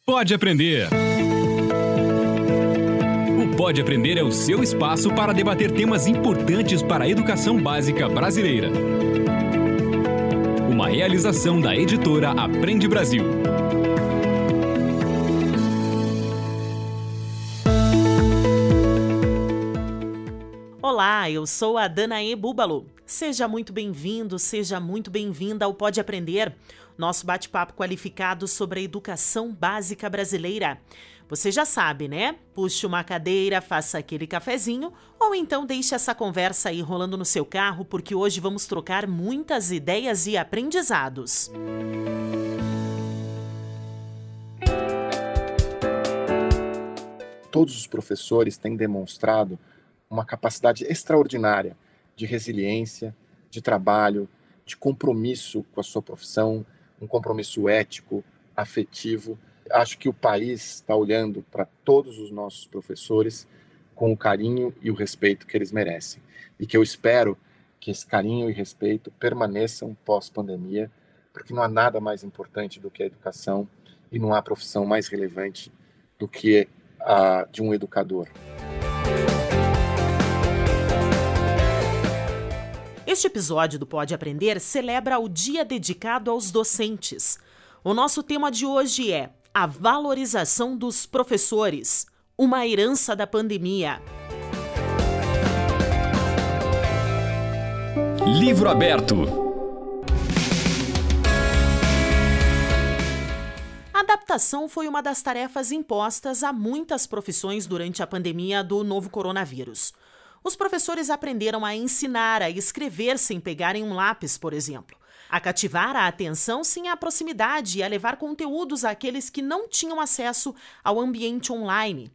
Pode Aprender. O Pode Aprender é o seu espaço para debater temas importantes para a educação básica brasileira. Uma realização da editora Aprende Brasil. Olá, eu sou a Danaê Búbalo. Seja muito bem-vindo, seja muito bem-vinda ao Pode Aprender, nosso bate-papo qualificado sobre a educação básica brasileira. Você já sabe, né? Puxe uma cadeira, faça aquele cafezinho ou então deixe essa conversa aí rolando no seu carro, porque hoje vamos trocar muitas ideias e aprendizados. Todos os professores têm demonstrado uma capacidade extraordinária de resiliência, de trabalho, de compromisso com a sua profissão, um compromisso ético, afetivo. Acho que o país está olhando para todos os nossos professores com o carinho e o respeito que eles merecem. E que eu espero que esse carinho e respeito permaneçam pós-pandemia, porque não há nada mais importante do que a educação e não há profissão mais relevante do que a de um educador. Este episódio do Pode Aprender celebra o Dia dedicado aos docentes. O nosso tema de hoje é a valorização dos professores, uma herança da pandemia. Livro aberto. A adaptação foi uma das tarefas impostas a muitas profissões durante a pandemia do novo coronavírus. Os professores aprenderam a ensinar a escrever sem pegarem um lápis, por exemplo, a cativar a atenção sem a proximidade e a levar conteúdos àqueles que não tinham acesso ao ambiente online.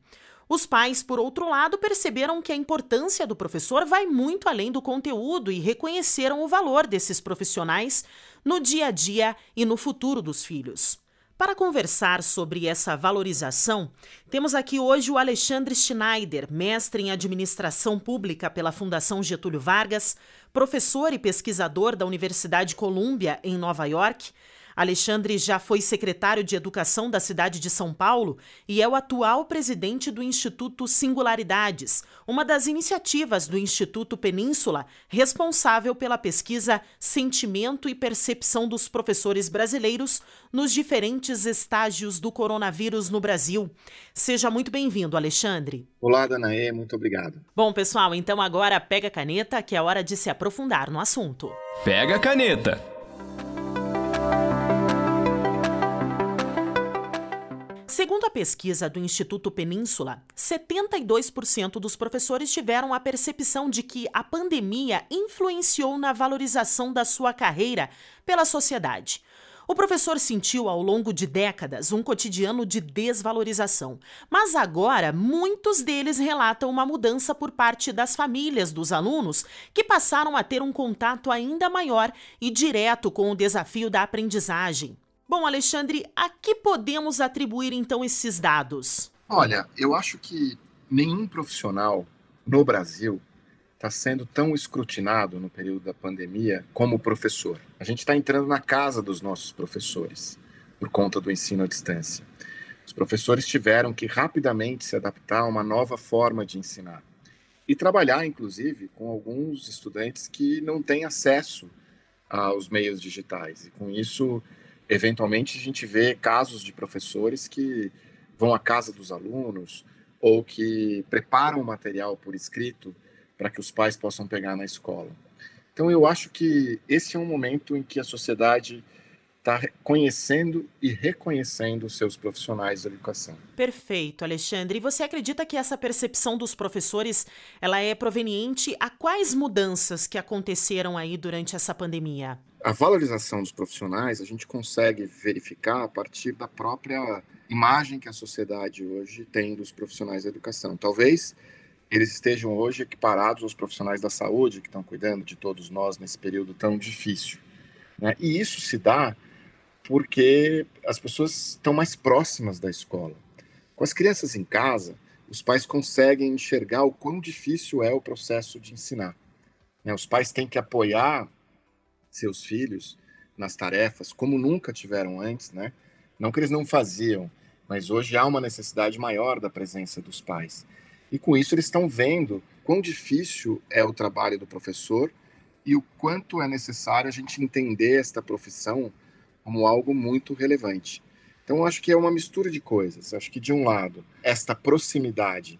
Os pais, por outro lado, perceberam que a importância do professor vai muito além do conteúdo e reconheceram o valor desses profissionais no dia a dia e no futuro dos filhos. Para conversar sobre essa valorização, temos aqui hoje o Alexandre Schneider, mestre em Administração Pública pela Fundação Getúlio Vargas, professor e pesquisador da Universidade Columbia, em Nova York. Alexandre já foi secretário de Educação da cidade de São Paulo e é o atual presidente do Instituto Singularidades, uma das iniciativas do Instituto Península, responsável pela pesquisa Sentimento e Percepção dos Professores Brasileiros nos diferentes estágios do coronavírus no Brasil. Seja muito bem-vindo, Alexandre. Olá, Danaê, muito obrigado. Bom, pessoal, então agora pega a caneta, que é hora de se aprofundar no assunto. Pega a caneta. Segundo a pesquisa do Instituto Península, 72% dos professores tiveram a percepção de que a pandemia influenciou na valorização da sua carreira pela sociedade. O professor sentiu ao longo de décadas um cotidiano de desvalorização, mas agora muitos deles relatam uma mudança por parte das famílias dos alunos que passaram a ter um contato ainda maior e direto com o desafio da aprendizagem. Bom, Alexandre, a que podemos atribuir então esses dados? Olha, eu acho que nenhum profissional no Brasil está sendo tão escrutinado no período da pandemia como o professor. A gente está entrando na casa dos nossos professores por conta do ensino à distância. Os professores tiveram que rapidamente se adaptar a uma nova forma de ensinar e trabalhar, inclusive, com alguns estudantes que não têm acesso aos meios digitais. E com isso, eventualmente, a gente vê casos de professores que vão à casa dos alunos ou que preparam o material por escrito para que os pais possam pegar na escola. Então, eu acho que esse é um momento em que a sociedade está conhecendo e reconhecendo os seus profissionais da educação. Perfeito, Alexandre. E você acredita que essa percepção dos professores ela é proveniente a quais mudanças que aconteceram aí durante essa pandemia? A valorização dos profissionais a gente consegue verificar a partir da própria imagem que a sociedade hoje tem dos profissionais da educação. Talvez eles estejam hoje equiparados aos profissionais da saúde que estão cuidando de todos nós nesse período tão difícil, né? E isso se dá porque as pessoas estão mais próximas da escola. Com as crianças em casa, os pais conseguem enxergar o quão difícil é o processo de ensinar, né? Os pais têm que apoiar seus filhos nas tarefas como nunca tiveram antes, né? Não que eles não faziam, mas hoje há uma necessidade maior da presença dos pais. E com isso eles estão vendo quão difícil é o trabalho do professor e o quanto é necessário a gente entender esta profissão como algo muito relevante. Então, eu acho que é uma mistura de coisas. Acho que, de um lado, esta proximidade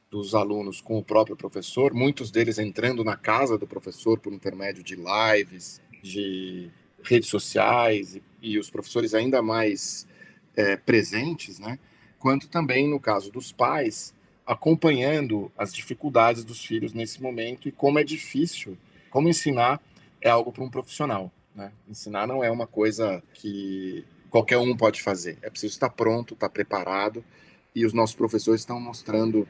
dos alunos com o próprio professor, muitos deles entrando na casa do professor por intermédio de lives, de redes sociais, e os professores ainda mais presentes, né? Quanto também, no caso dos pais, acompanhando as dificuldades dos filhos nesse momento e como é difícil, como ensinar é algo para um profissional, né? Ensinar não é uma coisa que qualquer um pode fazer, é preciso estar pronto, estar preparado, e os nossos professores estão mostrando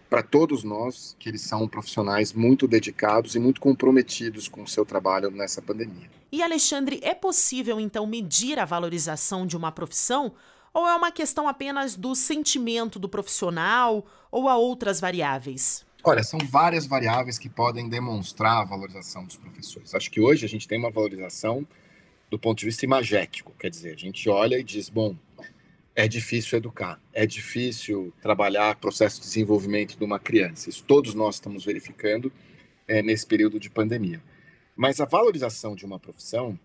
para todos nós que eles são profissionais muito dedicados e muito comprometidos com o seu trabalho nessa pandemia. E, Alexandre, é possível, então, medir a valorização de uma profissão? Ou é uma questão apenas do sentimento do profissional ou há outras variáveis? Olha, são várias variáveis que podem demonstrar a valorização dos professores. Acho que hoje a gente tem uma valorização do ponto de vista imagético, quer dizer, a gente olha e diz, bom, é difícil educar, é difícil trabalhar o processo de desenvolvimento de uma criança. Isso todos nós estamos verificando nesse período de pandemia. Mas a valorização de uma profissão,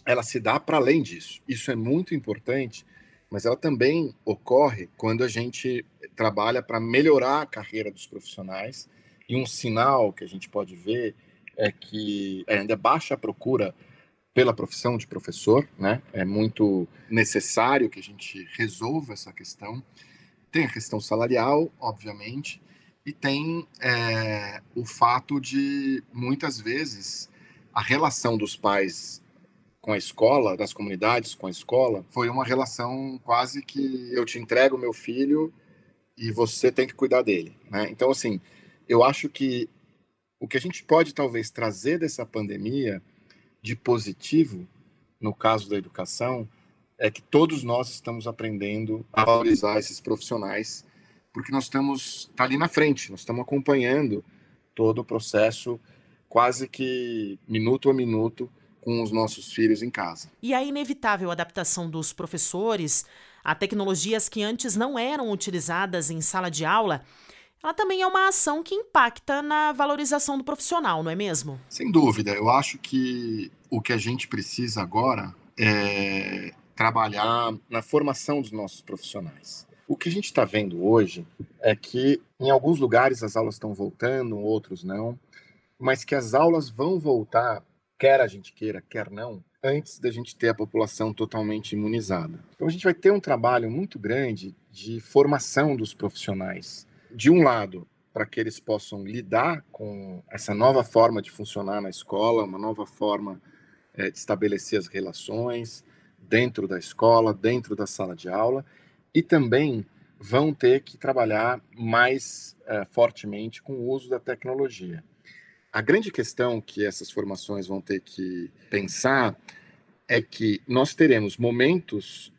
ela se dá para além disso. Isso é muito importante, mas ela também ocorre quando a gente trabalha para melhorar a carreira dos profissionais. E um sinal que a gente pode ver é que ainda é baixa a procura pela profissão de professor, né? É muito necessário que a gente resolva essa questão. Tem a questão salarial, obviamente, e tem o fato de, muitas vezes, a relação dos pais com a escola, das comunidades com a escola, foi uma relação quase que eu te entrego meu filho e você tem que cuidar dele, né? Então, assim, eu acho que o que a gente pode talvez trazer dessa pandemia de positivo, no caso da educação, é que todos nós estamos aprendendo a valorizar esses profissionais, porque nós estamos ali na frente, nós estamos acompanhando todo o processo, quase que minuto a minuto, com os nossos filhos em casa. E a inevitável adaptação dos professores a tecnologias que antes não eram utilizadas em sala de aula, ela também é uma ação que impacta na valorização do profissional, não é mesmo? Sem dúvida. Eu acho que o que a gente precisa agora é trabalhar na formação dos nossos profissionais. O que a gente está vendo hoje é que em alguns lugares as aulas estão voltando, outros não, mas que as aulas vão voltar, quer a gente queira, quer não, antes da gente ter a população totalmente imunizada. Então a gente vai ter um trabalho muito grande de formação dos profissionais. De um lado, para que eles possam lidar com essa nova forma de funcionar na escola, uma nova forma de estabelecer as relações dentro da escola, dentro da sala de aula, e também vão ter que trabalhar mais fortemente com o uso da tecnologia. A grande questão que essas formações vão ter que pensar é que nós teremos momentos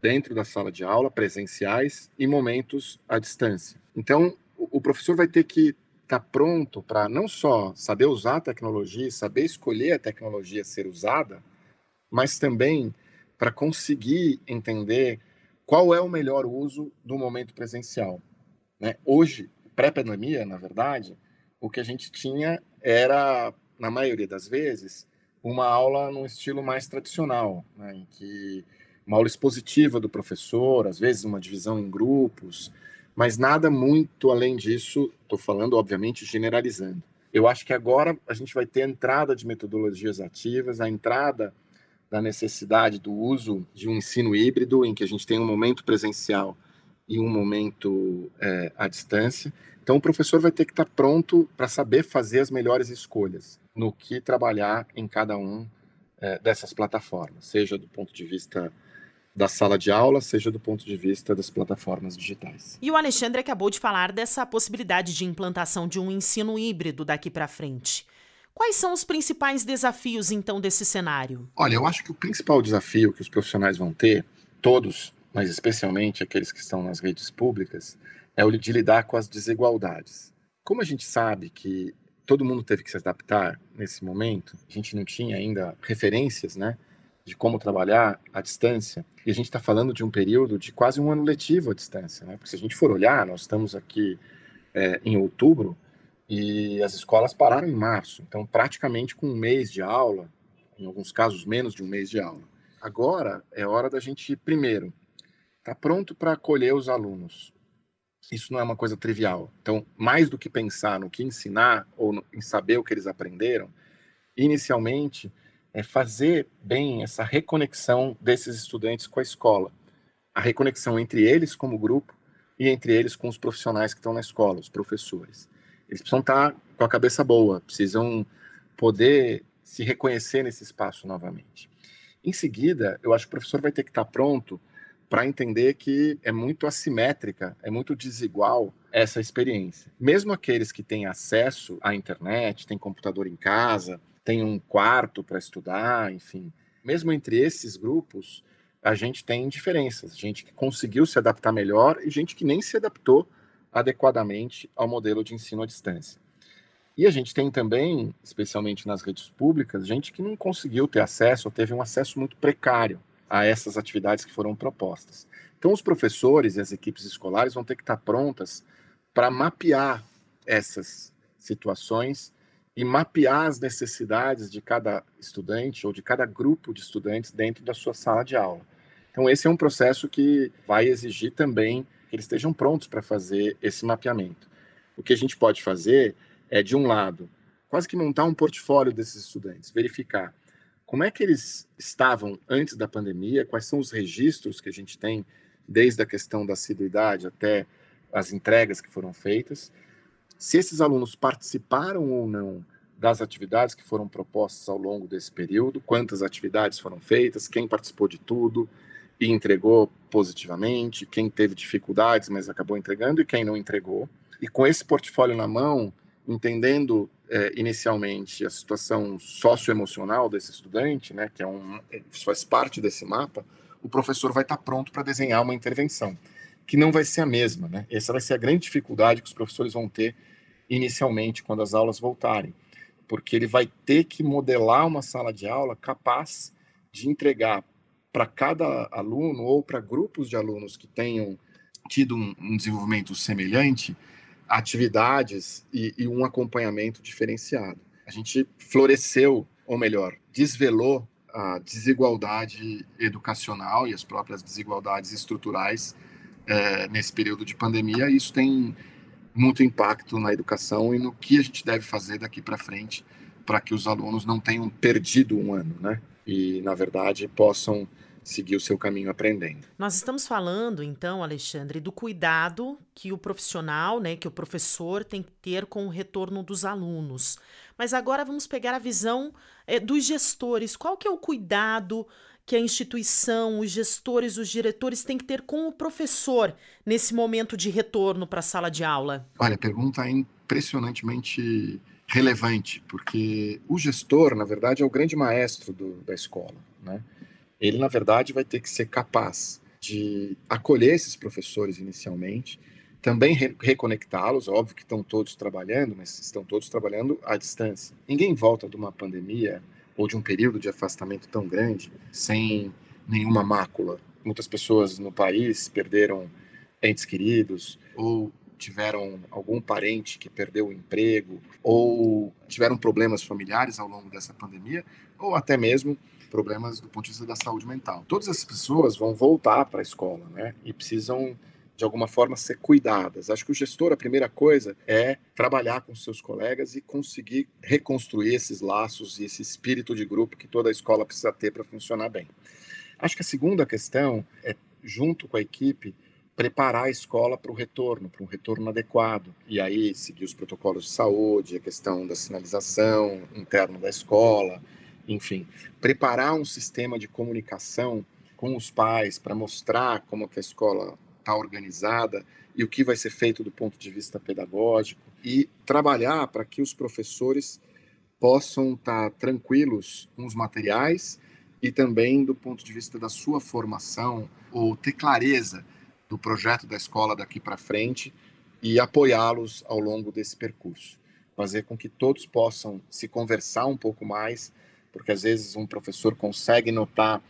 dentro da sala de aula, presenciais, e momentos à distância. Então, o professor vai ter que estar pronto para não só saber usar a tecnologia, saber escolher a tecnologia a ser usada, mas também para conseguir entender qual é o melhor uso do momento presencial, né? Hoje, pré-pandemia, na verdade, o que a gente tinha era, na maioria das vezes, uma aula num estilo mais tradicional, né, em que uma aula expositiva do professor, às vezes uma divisão em grupos, mas nada muito além disso, estou falando, obviamente, generalizando. Eu acho que agora a gente vai ter a entrada de metodologias ativas, a entrada da necessidade do uso de um ensino híbrido, em que a gente tem um momento presencial e um momento à distância. Então, o professor vai ter que estar pronto para saber fazer as melhores escolhas no que trabalhar em cada um dessas plataformas, seja do ponto de vista da sala de aula, seja do ponto de vista das plataformas digitais. E o Alexandre acabou de falar dessa possibilidade de implantação de um ensino híbrido daqui para frente. Quais são os principais desafios, então, desse cenário? Olha, eu acho que o principal desafio que os profissionais vão ter, todos, mas especialmente aqueles que estão nas redes públicas, é o de lidar com as desigualdades. Como a gente sabe que todo mundo teve que se adaptar nesse momento, a gente não tinha ainda referências, né, de como trabalhar à distância, e a gente está falando de um período de quase um ano letivo à distância, né? Porque se a gente for olhar, nós estamos aqui em outubro e as escolas pararam em março, então praticamente com um mês de aula, em alguns casos menos de um mês de aula. Agora é hora da gente, primeiro, estar pronto para acolher os alunos. Isso não é uma coisa trivial. Então, mais do que pensar no que ensinar ou em saber o que eles aprenderam, inicialmente é fazer bem essa reconexão desses estudantes com a escola. A reconexão entre eles como grupo e entre eles com os profissionais que estão na escola, os professores. Eles precisam estar com a cabeça boa, precisam poder se reconhecer nesse espaço novamente. Em seguida, eu acho que o professor vai ter que estar pronto para entender que é muito assimétrica, é muito desigual essa experiência. Mesmo aqueles que têm acesso à internet, têm computador em casa, têm um quarto para estudar, enfim, mesmo entre esses grupos, a gente tem diferenças. Gente que conseguiu se adaptar melhor e gente que nem se adaptou adequadamente ao modelo de ensino à distância. E a gente tem também, especialmente nas redes públicas, gente que não conseguiu ter acesso ou teve um acesso muito precário a essas atividades que foram propostas. Então, os professores e as equipes escolares vão ter que estar prontas para mapear essas situações e mapear as necessidades de cada estudante ou de cada grupo de estudantes dentro da sua sala de aula. Então, esse é um processo que vai exigir também que eles estejam prontos para fazer esse mapeamento. O que a gente pode fazer é, de um lado, quase que montar um portfólio desses estudantes, verificar como é que eles estavam antes da pandemia, quais são os registros que a gente tem, desde a questão da assiduidade até as entregas que foram feitas, se esses alunos participaram ou não das atividades que foram propostas ao longo desse período, quantas atividades foram feitas, quem participou de tudo e entregou positivamente, quem teve dificuldades, mas acabou entregando e quem não entregou. E com esse portfólio na mão, entendendo inicialmente a situação socioemocional desse estudante, né, que faz parte desse mapa, o professor vai estar pronto para desenhar uma intervenção, que não vai ser a mesma, né? Essa vai ser a grande dificuldade que os professores vão ter inicialmente quando as aulas voltarem, porque ele vai ter que modelar uma sala de aula capaz de entregar para cada aluno ou para grupos de alunos que tenham tido um desenvolvimento semelhante, atividades e um acompanhamento diferenciado. A gente floresceu, ou melhor, desvelou a desigualdade educacional e as próprias desigualdades estruturais nesse período de pandemia, e isso tem muito impacto na educação e no que a gente deve fazer daqui para frente para que os alunos não tenham perdido um ano, né? E, na verdade, possam seguir o seu caminho aprendendo. Nós estamos falando, então, Alexandre, do cuidado que o profissional, né, que o professor tem que ter com o retorno dos alunos. Mas agora vamos pegar a visão dos gestores. Qual que é o cuidado que a instituição, os gestores, os diretores têm que ter com o professor nesse momento de retorno para a sala de aula? Olha, a pergunta é impressionantemente relevante, porque o gestor, na verdade, é o grande maestro da escola, né? Ele, na verdade, vai ter que ser capaz de acolher esses professores inicialmente, também reconectá-los, óbvio que estão todos trabalhando, mas estão todos trabalhando à distância. Ninguém volta de uma pandemia ou de um período de afastamento tão grande sem nenhuma mácula. Muitas pessoas no país perderam entes queridos ou tiveram algum parente que perdeu o emprego ou tiveram problemas familiares ao longo dessa pandemia ou até mesmo problemas do ponto de vista da saúde mental. Todas essas pessoas vão voltar para a escola, né? E precisam, de alguma forma, ser cuidadas. Acho que o gestor, a primeira coisa é trabalhar com seus colegas e conseguir reconstruir esses laços e esse espírito de grupo que toda a escola precisa ter para funcionar bem. Acho que a segunda questão é, junto com a equipe, preparar a escola para um retorno adequado. E aí seguir os protocolos de saúde, a questão da sinalização interna da escola, enfim, preparar um sistema de comunicação com os pais para mostrar como que a escola está organizada e o que vai ser feito do ponto de vista pedagógico e trabalhar para que os professores possam estar tranquilos com os materiais e também do ponto de vista da sua formação ou ter clareza do projeto da escola daqui para frente e apoiá-los ao longo desse percurso. Fazer com que todos possam se conversar um pouco mais porque às vezes um professor consegue notar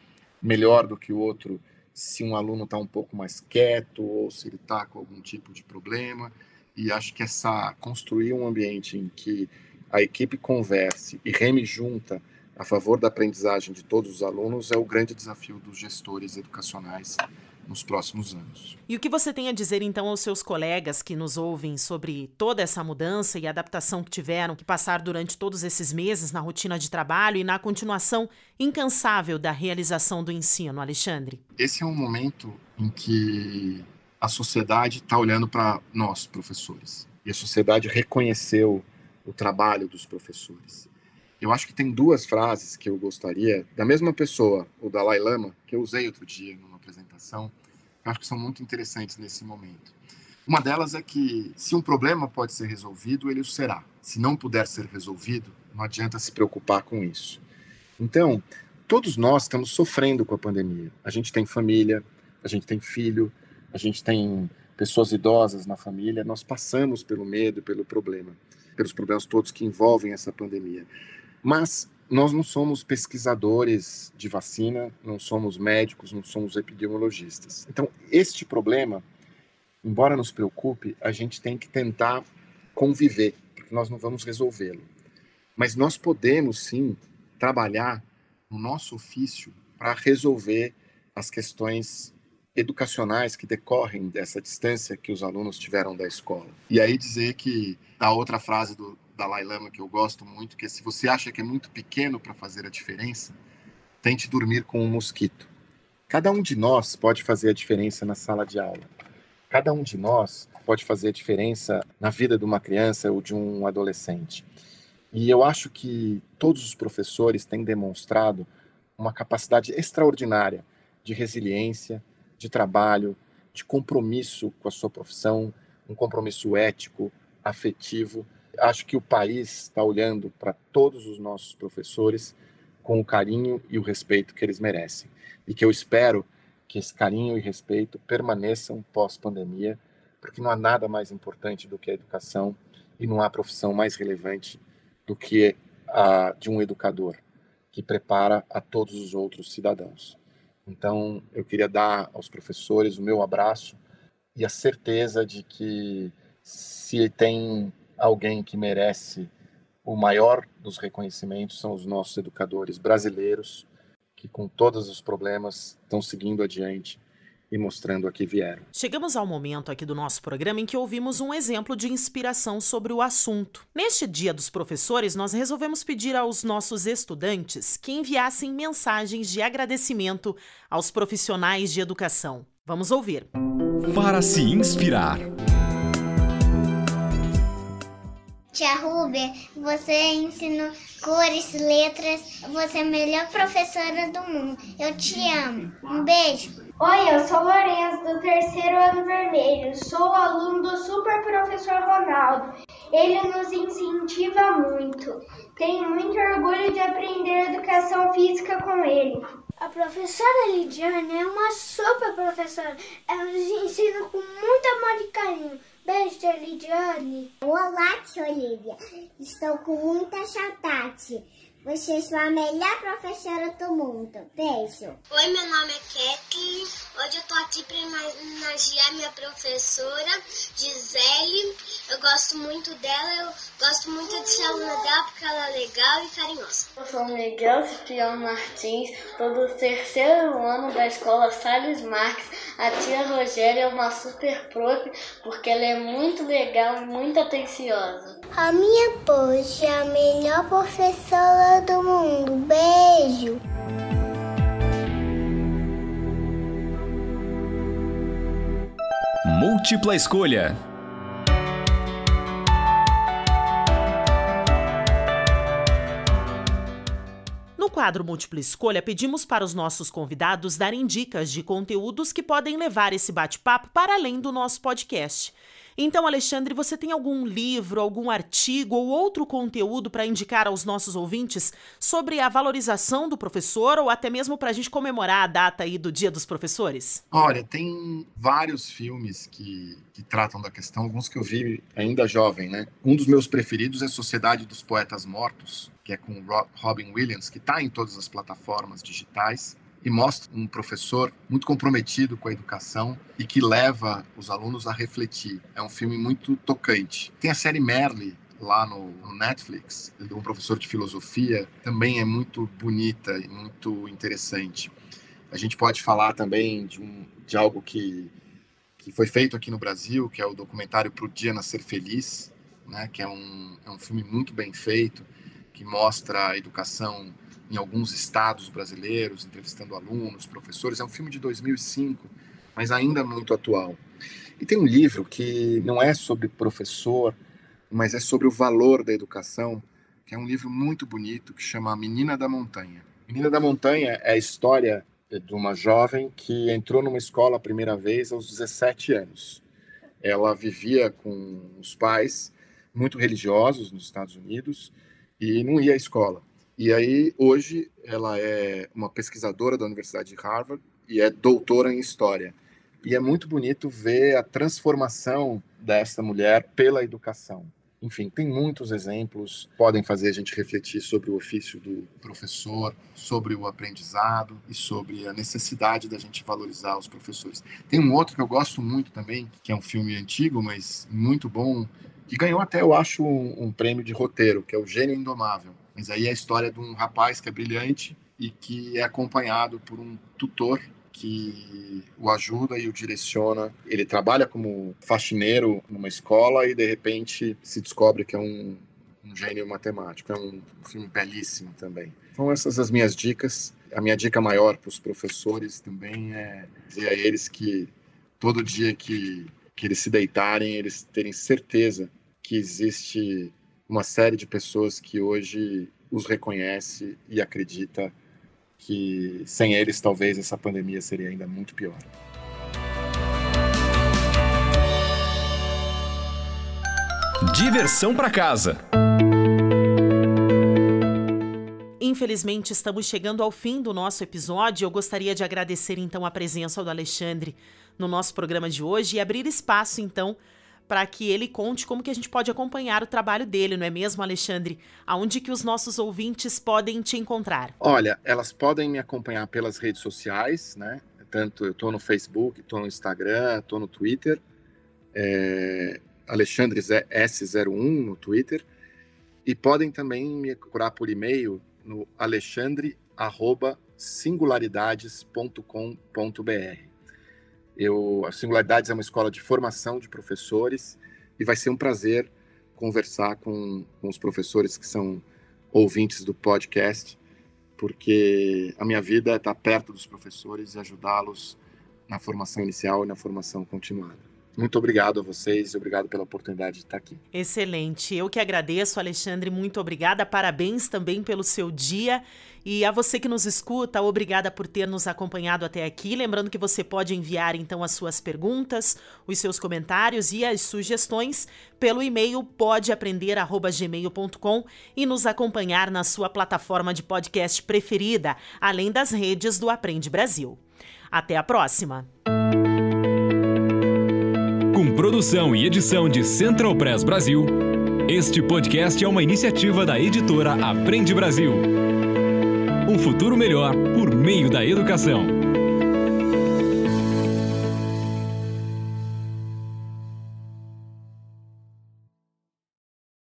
melhor do que o outro se um aluno está um pouco mais quieto ou se ele está com algum tipo de problema. E acho que construir um ambiente em que a equipe converse e reme junta a favor da aprendizagem de todos os alunos é o grande desafio dos gestores educacionais nos próximos anos. E o que você tem a dizer, então, aos seus colegas que nos ouvem sobre toda essa mudança e adaptação que tiveram que passar durante todos esses meses na rotina de trabalho e na continuação incansável da realização do ensino, Alexandre? Esse é um momento em que a sociedade está olhando para nós, professores. E a sociedade reconheceu o trabalho dos professores. Eu acho que tem duas frases que eu gostaria, da mesma pessoa, o Dalai Lama, que eu usei outro dia numa apresentação, que eu acho que são muito interessantes nesse momento. Uma delas é que, se um problema pode ser resolvido, ele o será. Se não puder ser resolvido, não adianta se preocupar com isso. Então, todos nós estamos sofrendo com a pandemia. A gente tem família, a gente tem filho, a gente tem pessoas idosas na família, nós passamos pelo medo, pelos problemas todos que envolvem essa pandemia. Mas nós não somos pesquisadores de vacina, não somos médicos, não somos epidemiologistas. Então, este problema, embora nos preocupe, a gente tem que tentar conviver, porque nós não vamos resolvê-lo. Mas nós podemos, sim, trabalhar no nosso ofício para resolver as questões educacionais que decorrem dessa distância que os alunos tiveram da escola. E aí dizer que a outra frase do Dalai Lama que eu gosto muito, que é: se você acha que é muito pequeno para fazer a diferença, tente dormir com um mosquito. Cada um de nós pode fazer a diferença na sala de aula. Cada um de nós pode fazer a diferença na vida de uma criança ou de um adolescente. E eu acho que todos os professores têm demonstrado uma capacidade extraordinária de resiliência, de trabalho, de compromisso com a sua profissão, um compromisso ético, afetivo. Acho que o país está olhando para todos os nossos professores com o carinho e o respeito que eles merecem. E que eu espero que esse carinho e respeito permaneçam pós-pandemia, porque não há nada mais importante do que a educação e não há profissão mais relevante do que a de um educador, que prepara a todos os outros cidadãos. Então, eu queria dar aos professores o meu abraço e a certeza de que, se tem alguém que merece o maior dos reconhecimentos, são os nossos educadores brasileiros, que com todos os problemas estão seguindo adiante e mostrando a que vieram. Chegamos ao momento aqui do nosso programa em que ouvimos um exemplo de inspiração sobre o assunto. Neste Dia dos Professores, nós resolvemos pedir aos nossos estudantes que enviassem mensagens de agradecimento aos profissionais de educação. Vamos ouvir. Para se inspirar. Tia Ruber, você ensinou cores, letras, você é a melhor professora do mundo. Eu te amo. Um beijo. Oi, eu sou Lourenço, do 3º ano vermelho. Sou aluno do super professor Ronaldo. Ele nos incentiva muito. Tenho muito orgulho de aprender educação física com ele. A professora Lidiane é uma super professora. Ela nos ensina com muito amor e carinho. Beijo, tia Lidiane. Olá, tia Olivia. Estou com muita saudade. Você é a melhor professora do mundo. Beijo. Oi, meu nome é Kathleen. Hoje eu tô aqui para homenagear minha professora, Gisele. Eu gosto muito dela, eu gosto muito de ser aluna dela porque ela é legal e carinhosa. Eu sou Miguel Cipriano Martins, sou do 3º ano da escola Salles Marques. A tia Rogéria é uma super prof porque ela é muito legal e muito atenciosa. A minha Poxa é a melhor professora do mundo. Beijo. Múltipla escolha. No quadro Múltipla Escolha, pedimos para os nossos convidados darem dicas de conteúdos que podem levar esse bate-papo para além do nosso podcast. Então, Alexandre, você tem algum livro, algum artigo ou outro conteúdo para indicar aos nossos ouvintes sobre a valorização do professor ou até mesmo para a gente comemorar a data aí do Dia dos Professores? Olha, tem vários filmes que tratam da questão, alguns que eu vi ainda jovem, né? Um dos meus preferidos é Sociedade dos Poetas Mortos, que é com Robin Williams, que está em todas as plataformas digitais. E mostra um professor muito comprometido com a educação e que leva os alunos a refletir. É um filme muito tocante. Tem a série Merli lá no Netflix, de um professor de filosofia, também é muito bonita e muito interessante. A gente pode falar também de algo que foi feito aqui no Brasil, que é o documentário Pro Dia Nascer Feliz, né? Que é um filme muito bem feito, que mostra a educação em alguns estados brasileiros, entrevistando alunos, professores. É um filme de 2005, mas ainda muito atual. E tem um livro que não é sobre professor, mas é sobre o valor da educação, que é um livro muito bonito, que chama Menina da Montanha. Menina da Montanha é a história de uma jovem que entrou numa escola a primeira vez aos 17 anos. Ela vivia com os pais muito religiosos nos Estados Unidos e não ia à escola. E aí, hoje, ela é uma pesquisadora da Universidade de Harvard e é doutora em História. E é muito bonito ver a transformação dessa mulher pela educação. Enfim, tem muitos exemplos que podem fazer a gente refletir sobre o ofício do professor, sobre o aprendizado e sobre a necessidade da gente valorizar os professores. Tem um outro que eu gosto muito também, que é um filme antigo, mas muito bom, que ganhou até, eu acho, um prêmio de roteiro, que é O Gênio Indomável. Mas aí é a história de um rapaz que é brilhante e que é acompanhado por um tutor que o ajuda e o direciona. Ele trabalha como faxineiro numa escola e, de repente, se descobre que é um gênio matemático. É um filme belíssimo também. Então, essas as minhas dicas. A minha dica maior para os professores também é dizer a eles que todo dia que eles se deitarem, eles terem certeza que existe uma série de pessoas que hoje os reconhece e acredita que sem eles talvez essa pandemia seria ainda muito pior. Diversão para casa. Infelizmente, estamos chegando ao fim do nosso episódio. Eu gostaria de agradecer, então, a presença do Alexandre no nosso programa de hoje e abrir espaço, então, para que ele conte como que a gente pode acompanhar o trabalho dele, não é mesmo, Alexandre? Aonde que os nossos ouvintes podem te encontrar? Olha, elas podem me acompanhar pelas redes sociais, né? Tanto eu estou no Facebook, estou no Instagram, estou no Twitter, Alexandre S01 no Twitter, e podem também me procurar por e-mail no alexandre@singularidades.com.br. A Singularidades é uma escola de formação de professores e vai ser um prazer conversar com os professores que são ouvintes do podcast, porque a minha vida é estar perto dos professores e ajudá-los na formação inicial e na formação continuada. Muito obrigado a vocês e obrigado pela oportunidade de estar aqui. Excelente. Eu que agradeço, Alexandre. Muito obrigada. Parabéns também pelo seu dia. E a você que nos escuta, obrigada por ter nos acompanhado até aqui. Lembrando que você pode enviar, então, as suas perguntas, os seus comentários e as sugestões pelo e-mail podeaprender@gmail.com e nos acompanhar na sua plataforma de podcast preferida, além das redes do Aprende Brasil. Até a próxima! Com produção e edição de Central Press Brasil, este podcast é uma iniciativa da editora Aprende Brasil. Um futuro melhor por meio da educação.